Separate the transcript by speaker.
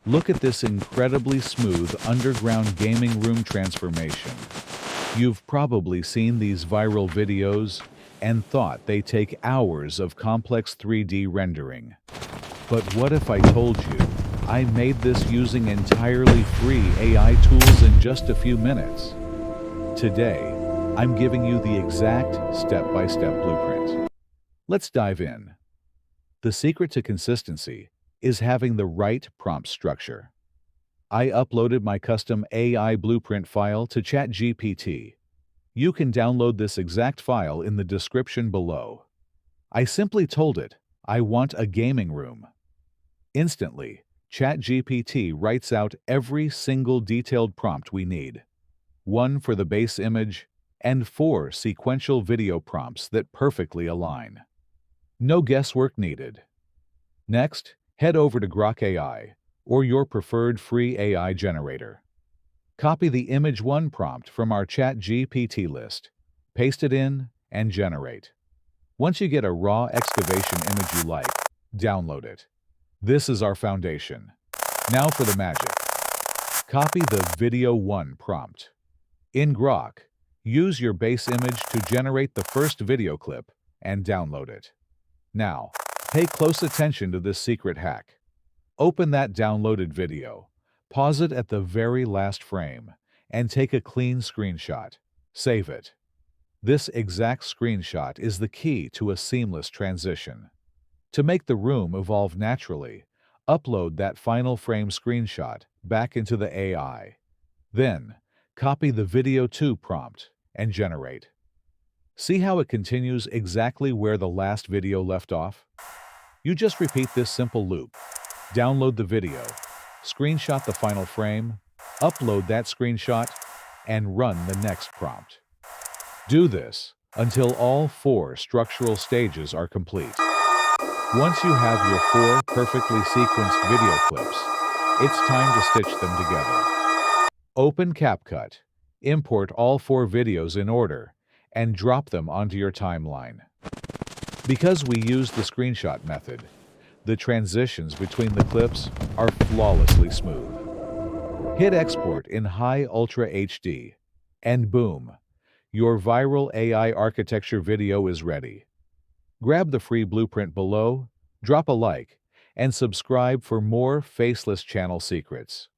Speaker 1: Look at this incredibly smooth underground gaming room transformation. You've probably seen these viral videos and thought they take hours of complex 3D rendering. But what if I told you I made this using entirely free AI tools in just a few minutes? Today, I'm giving you the exact step-by-step blueprint. Let's dive in. The secret to consistency is having the right prompt structure. I uploaded my custom AI blueprint file to ChatGPT. You can download this exact file in the description below. I simply told it, I want a gaming room. Instantly, ChatGPT writes out every single detailed prompt we need. One for the base image, and 4 sequential video prompts that perfectly align. No guesswork needed. Next, head over to Grok AI, or your preferred free AI generator. Copy the Image 1 prompt from our ChatGPT list, paste it in, and generate. Once you get a raw excavation image you like, download it. This is our foundation. Now for the magic. Copy the Video 1 prompt. In Grok, use your base image to generate the first video clip and download it. Now, pay close attention to this secret hack. Open that downloaded video, pause it at the very last frame, and take a clean screenshot. Save it. This exact screenshot is the key to a seamless transition. To make the room evolve naturally, upload that final frame screenshot back into the AI. Then, copy the Video 2 prompt and generate. See how it continues exactly where the last video left off? You just repeat this simple loop. Download the video, screenshot the final frame, upload that screenshot, and run the next prompt. Do this until all 4 structural stages are complete. Once you have your 4 perfectly sequenced video clips, it's time to stitch them together. Open CapCut, import all 4 videos in order, and drop them onto your timeline. Because we use the screenshot method, the transitions between the clips are flawlessly smooth. Hit export in high Ultra HD, and boom, your viral AI architecture video is ready. Grab the free blueprint below, drop a like, and subscribe for more Faceless channel secrets.